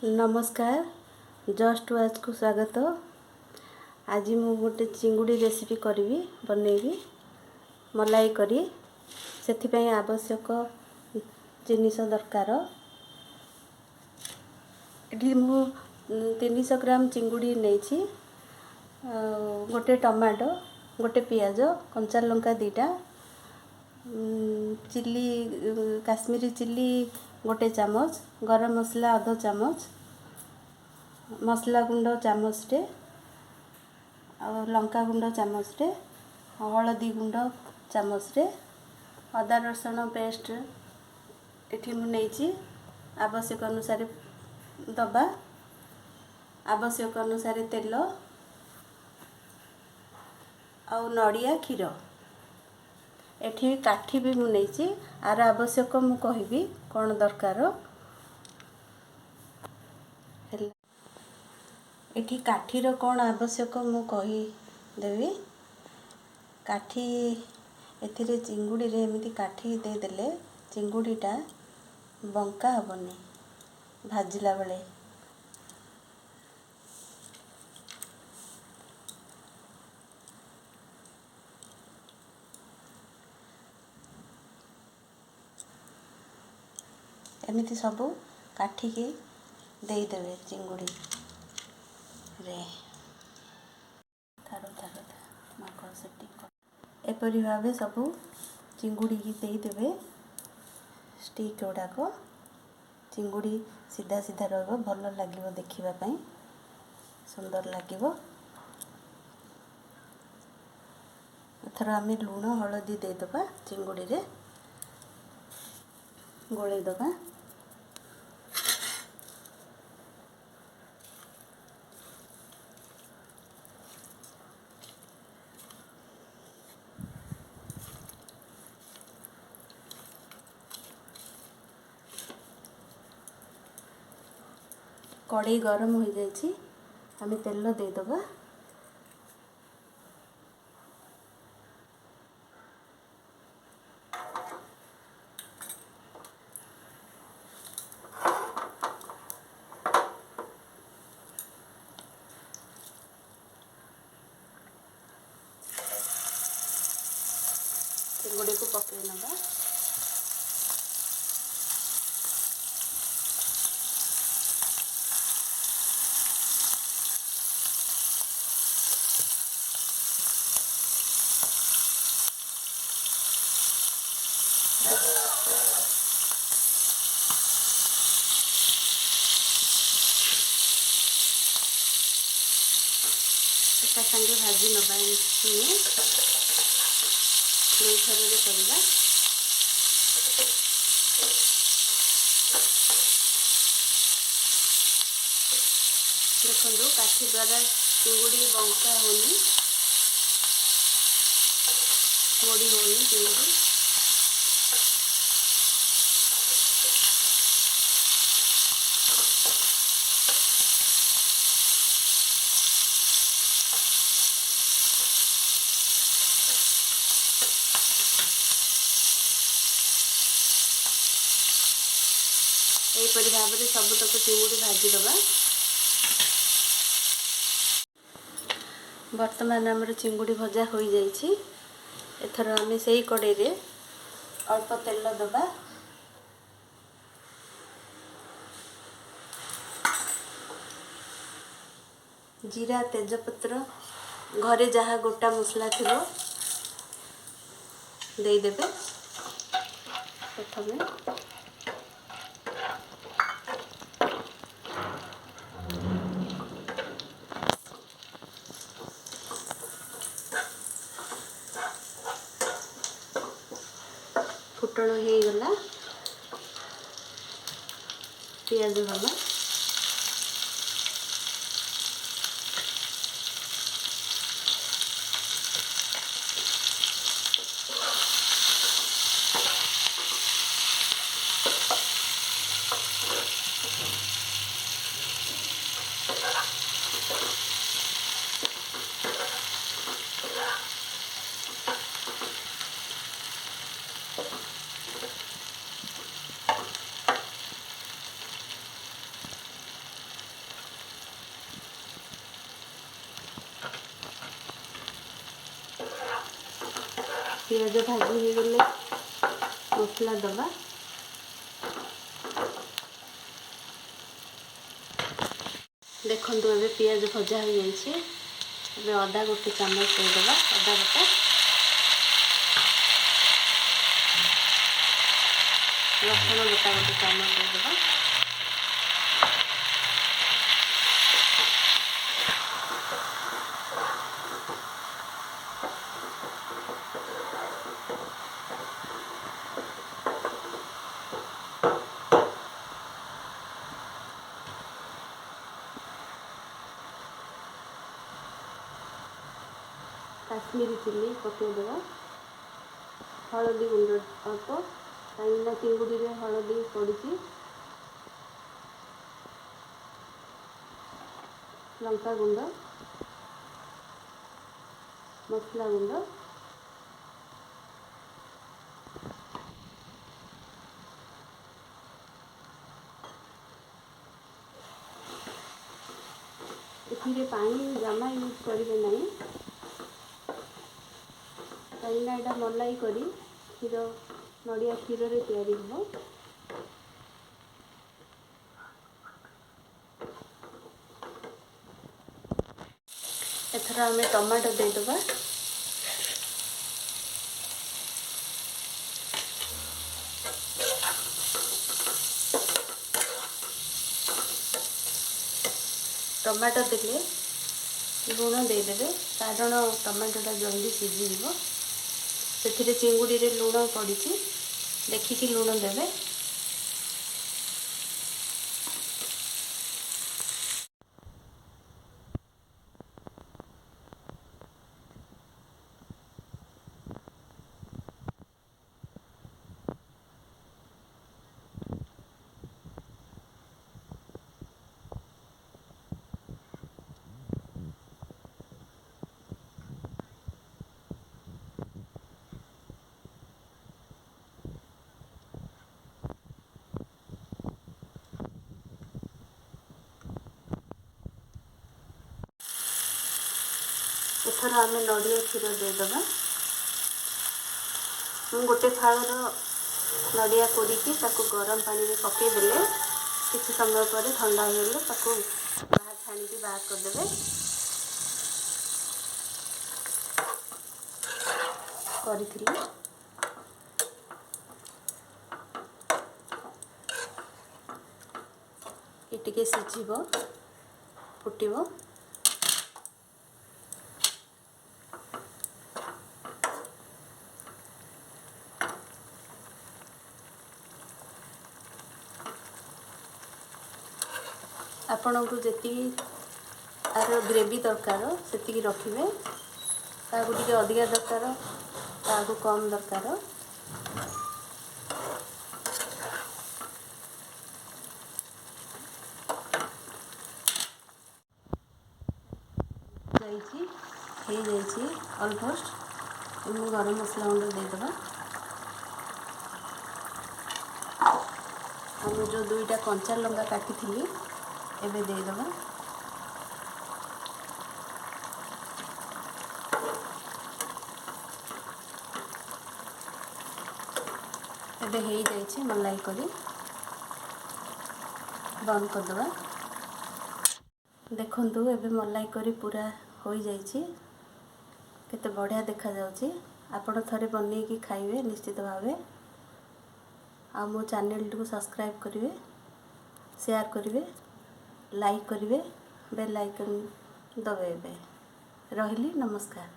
नमस्कार, just watch को स्वागत। आज मु गोटे चिंगुड़ी रेसिपी करी बनैबी मलाई करी। से आवश्यक जिनिस दरकार। ये मु 300 ग्राम चिंगुड़ी नहीं, गोटे टमाटो, गोटे पियाज, कंचा लंका 2टा, चिली काश्मीरी चिली गोटे चामच, गरम मसला आधा चामच, मसला गुंड चामचटे, लंका गुंड चामचटे, हलदी गुंड चामचटे, अदा रसुण पेस्ट एठी मु नहीं। आवश्यक अनुसार दबा, आवश्यक अनुसार तेल आउ नड़िया क्षीर। एठी काठी भी मु नहीं। आर आवश्यक मु कहबी कौन दरकार। एठी काठीर कौन आवश्यक मु कहीदेवी। काठी एथिरे चिंगुड़ी रे एमती काठी दे देले चिंगुड़ीटा बंका हबनी भाजिला बेले। एमती सबू काठी के दे देवे चिंगुड़ी रे। एपरी भावे सबू चिंगुड़ी की दे देवे। स्टिक गुड़ाक चिंगुड़ी सीधा सीधा रहो, भल लगे देखा, सुंदर लगे। एथर आम लुण हलदी देदबा, चिंगुड़ी रे गोले दबा। कड़ाई गरम हो जाइए, आम तेल देदबा। चिंगुड़ी को पकई नवा। एका संगे भाजी नवा, दुई थर करवा। देखो काठी द्वारा चिंगुड़ी बंका होनी, मोड़ी होनी चिंगुड़ी। यहीपरि भाव में सबूतक चिंगुड़ी भाजीदबा। बर्तमान आमर चिंगुड़ी भजा हो जाइए। एथर आम से ही कड़े रे अल्प तेल दबा। जीरा तेजपत्र घरे जहाँ गोटा मसला थी देदेवे। प्रथम फुटण हो गला, पियाज भला। पियाज भाजी हो गले मसला दबा। देखो ए पियाज भजा हो जाए। अदा गोटे चामच देदेबा अदा बटा रसुण बटा गोटे चामच देदेबा। काश्मीरी चिल्ली पकईदेवा। हलदी गुंड अल्प कहीं चिंगुड़ी रे हलदी पड़ी। लंका गुंड मसला गुंड एथिरे पानी जमा यूज करेंगे नहीं कहीं यहाँ मलाई करी क्षीर नड़िया क्षीर रे तैयारी हो। एथर आम टमाटो देदेबा। टमाटो देले लुण देदेवे कारण टमाटोटा जल्दी सीझीज। से चिंगुड़ी रे लुण पड़ी देखिकी लुण देवे। एथर आम नड़िया क्षीर देदेबा। मु गोटे थालर नड़िया कोरिकी ताको गरम पानी में पकईदेले किसी समय पर ठंडा हो गले ताको बाहर छाणिकी बाहर करदेवे। करी ये टिके सिझिब फुटिब। आपण को जी तार ग्रेवी दरकार से रखिए। टे अधिका दरकार ताकू कम दरकार। ऑलमोस्ट गरम मसला गुंड देदेबा। हम जो दुईटा कंचा लंका काटी थी एबे देदेबा। एबे हो जाइए मलाई करी बंद करदेबा। देखंतु एबे मलाई करी पूरा हो जाइए केते बढ़िया देखा जाउची। आपण थरे बनेकी खाइबे निश्चित भावे। आ मो चैनल को सब्सक्राइब करिवे शेयर करिवे लाइक करिवे बेल आइकन दबाइबे। रहिली नमस्कार।